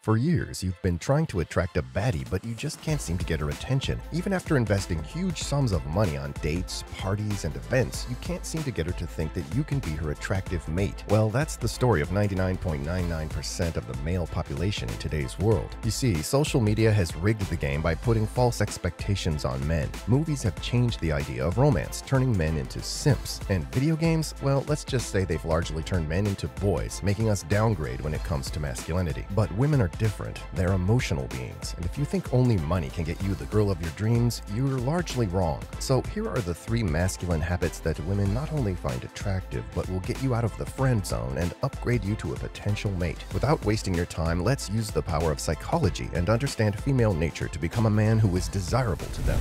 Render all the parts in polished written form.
For years, you've been trying to attract a baddie, but you just can't seem to get her attention. Even after investing huge sums of money on dates, parties, and events, you can't seem to get her to think that you can be her attractive mate. Well, that's the story of 99.99% of the male population in today's world. You see, social media has rigged the game by putting false expectations on men. Movies have changed the idea of romance, turning men into simps. And video games, well, let's just say they've largely turned men into boys, making us downgrade when it comes to masculinity. But women are different. They're emotional beings, and if you think only money can get you the girl of your dreams, you're largely wrong. So here are the 3 masculine habits that women not only find attractive, but will get you out of the friend zone and upgrade you to a potential mate. Without wasting your time, let's use the power of psychology and understand female nature to become a man who is desirable to them.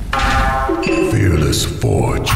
Fearless Forge.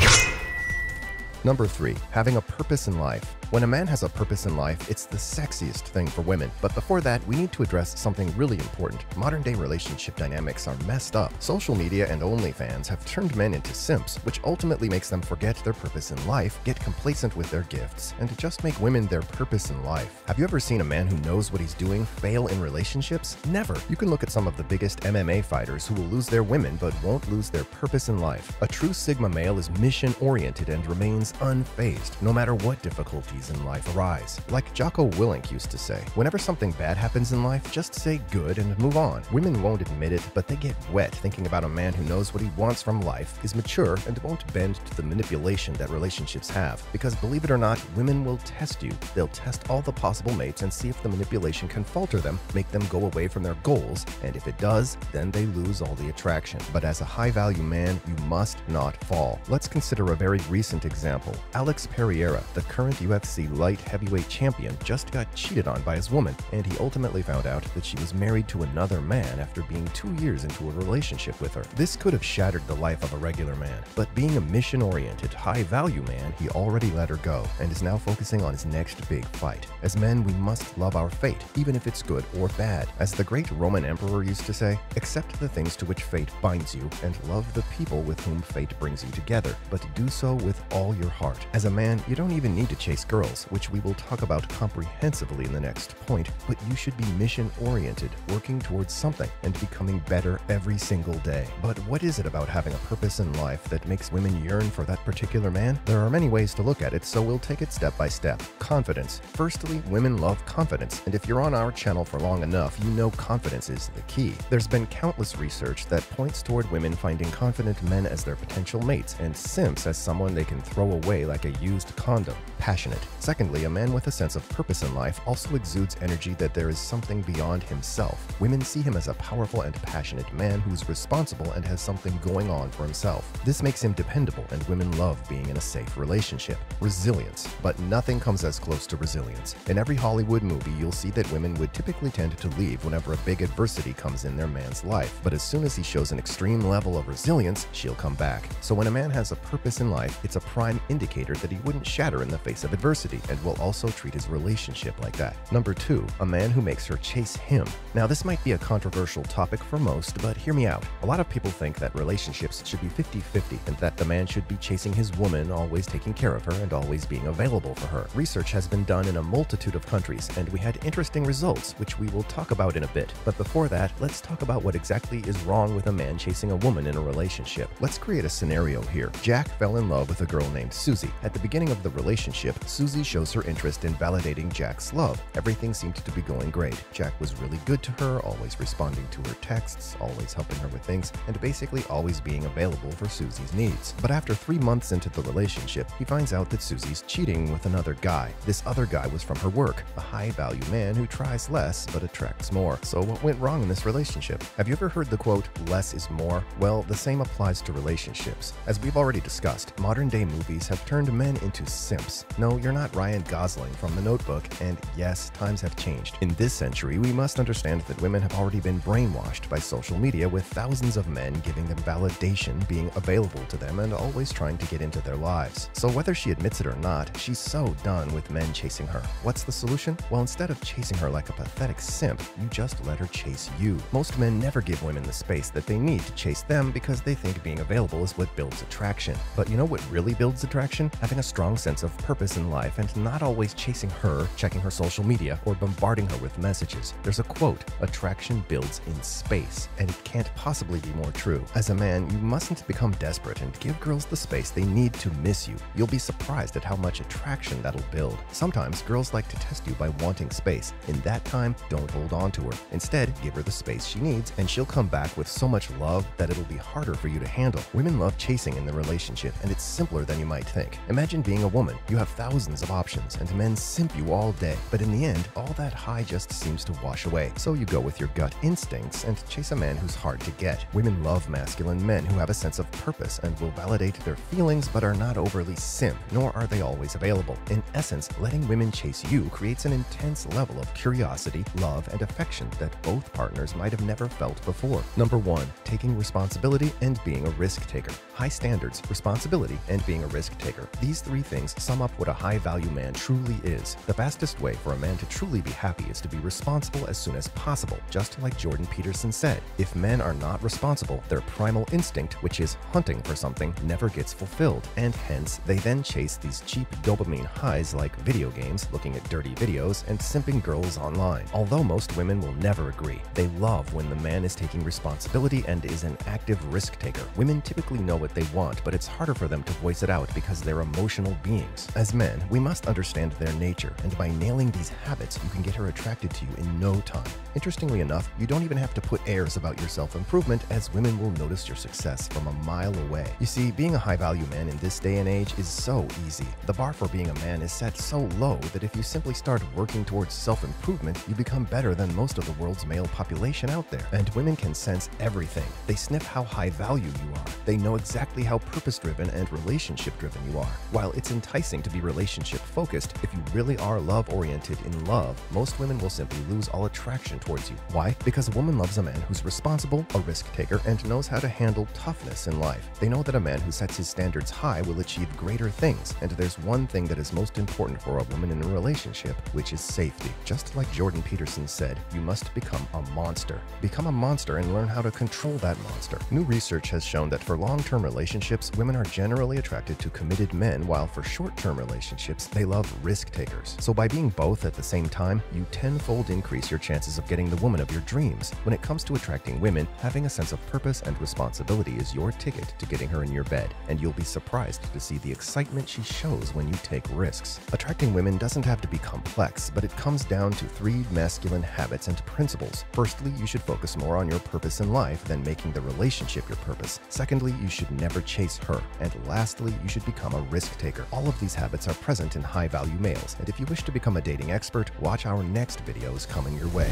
Number 3, having a purpose in life. When a man has a purpose in life, it's the sexiest thing for women. But before that, we need to address something really important. Modern-day relationship dynamics are messed up. Social media and OnlyFans have turned men into simps, which ultimately makes them forget their purpose in life, get complacent with their gifts, and just make women their purpose in life. Have you ever seen a man who knows what he's doing fail in relationships? Never. You can look at some of the biggest MMA fighters who will lose their women but won't lose their purpose in life. A true Sigma male is mission-oriented and remains unfazed, no matter what difficulties in life arise. Like Jocko Willink used to say, whenever something bad happens in life, just say good and move on. Women won't admit it, but they get wet thinking about a man who knows what he wants from life, is mature, and won't bend to the manipulation that relationships have. Because believe it or not, women will test you. They'll test all the possible mates and see if the manipulation can falter them, make them go away from their goals, and if it does, then they lose all the attraction. But as a high-value man, you must not fall. Let's consider a very recent example. Alex Pereira, the current UFC light heavyweight champion, just got cheated on by his woman, and he ultimately found out that she was married to another man after being 2 years into a relationship with her. This could have shattered the life of a regular man, but being a mission-oriented, high-value man, he already let her go, and is now focusing on his next big fight. As men, we must love our fate, even if it's good or bad. As the great Roman emperor used to say, accept the things to which fate binds you, and love the people with whom fate brings you together, but do so with all your heart. As a man, you don't even need to chase girls, which we will talk about comprehensively in the next point, but you should be mission-oriented, working towards something, and becoming better every single day. But what is it about having a purpose in life that makes women yearn for that particular man? There are many ways to look at it, so we'll take it step by step. Confidence. Firstly, women love confidence, and if you're on our channel for long enough, you know confidence is the key. There's been countless research that points toward women finding confident men as their potential mates, and simps as someone they can throw away like a used condom. Passionate. Secondly, a man with a sense of purpose in life also exudes energy that there is something beyond himself. Women see him as a powerful and passionate man who's responsible and has something going on for himself. This makes him dependable, and women love being in a safe relationship. Resilience. But nothing comes as close to resilience. In every Hollywood movie, you'll see that women would typically tend to leave whenever a big adversity comes in their man's life. But as soon as he shows an extreme level of resilience, she'll come back. So when a man has a purpose in life, it's a prime indicator that he wouldn't shatter in the face of adversity, and will also treat his relationship like that. Number 2, a man who makes her chase him. Now, this might be a controversial topic for most, but hear me out. A lot of people think that relationships should be 50-50, and that the man should be chasing his woman, always taking care of her, and always being available for her. Research has been done in a multitude of countries, and we had interesting results, which we will talk about in a bit. But before that, let's talk about what exactly is wrong with a man chasing a woman in a relationship. Let's create a scenario here. Jack fell in love with a girl named Susie. At the beginning of the relationship, Susie shows her interest in validating Jack's love. Everything seemed to be going great. Jack was really good to her, always responding to her texts, always helping her with things, and basically always being available for Susie's needs. But after 3 months into the relationship, he finds out that Susie's cheating with another guy. This other guy was from her work, a high-value man who tries less but attracts more. So what went wrong in this relationship? Have you ever heard the quote, "less is more"? Well, the same applies to relationships. As we've already discussed, modern-day movies have turned men into simps. No, you're not Ryan Gosling from The Notebook, and yes, times have changed. In this century, we must understand that women have already been brainwashed by social media, with thousands of men giving them validation, being available to them, and always trying to get into their lives. So whether she admits it or not, she's so done with men chasing her. What's the solution? Well, instead of chasing her like a pathetic simp, you just let her chase you. Most men never give women the space that they need to chase them because they think being available is what builds attraction. But you know what really builds attraction? Having a strong sense of purpose in life. life and not always chasing her, checking her social media, or bombarding her with messages. There's a quote, "Attraction builds in space," and it can't possibly be more true. As a man, you mustn't become desperate and give girls the space they need to miss you. You'll be surprised at how much attraction that'll build. Sometimes girls like to test you by wanting space. In that time, don't hold on to her. Instead, give her the space she needs, and she'll come back with so much love that it'll be harder for you to handle. Women love chasing in the relationship, and it's simpler than you might think. Imagine being a woman. You have thousands of options, and men simp you all day. But in the end, all that high just seems to wash away. So you go with your gut instincts and chase a man who's hard to get. Women love masculine men who have a sense of purpose and will validate their feelings but are not overly simp, nor are they always available. In essence, letting women chase you creates an intense level of curiosity, love, and affection that both partners might have never felt before. Number 1. Taking responsibility and being a risk taker. High standards, responsibility, and being a risk taker. These three things sum up what a high-value man truly is. The fastest way for a man to truly be happy is to be responsible as soon as possible, just like Jordan Peterson said. If men are not responsible, their primal instinct, which is hunting for something, never gets fulfilled, and hence they then chase these cheap dopamine highs like video games, looking at dirty videos, and simping girls online. Although most women will never agree, they love when the man is taking responsibility and is an active risk taker. Women typically know what they want, but it's harder for them to voice it out because they're emotional beings. As men, we must understand their nature, and by nailing these habits, you can get her attracted to you in no time. Interestingly enough, you don't even have to put airs about your self-improvement, as women will notice your success from a mile away. You see, being a high-value man in this day and age is so easy. The bar for being a man is set so low that if you simply start working towards self-improvement, you become better than most of the world's male population out there. And women can sense everything. They sniff how high value you are. They know exactly how purpose-driven and relationship-driven you are. While it's enticing to be relationship-focused, if you really are love-oriented in love, most women will simply lose all attraction towards you. Why? Because a woman loves a man who's responsible, a risk-taker, and knows how to handle toughness in life. They know that a man who sets his standards high will achieve greater things, and there's one thing that is most important for a woman in a relationship, which is safety. Just like Jordan Peterson said, you must become a monster. Become a monster and learn how to control that monster. New research has shown that for long-term relationships, women are generally attracted to committed men, while for short-term relationships, they love risk-takers. So by being both at the same time, you tenfold increase your chances of getting the woman of your dreams. When it comes to attracting women, having a sense of purpose and responsibility is your ticket to getting her in your bed, and you'll be surprised to see the excitement she shows when you take risks. Attracting women doesn't have to be complex, but it comes down to 3 masculine habits and principles. Firstly, you should focus more on your purpose in life than making the relationship your purpose. Secondly, you should never chase her. And lastly, you should become a risk taker. All of these habits are present in high-value males, and if you wish to become a dating expert, watch our next videos coming your way.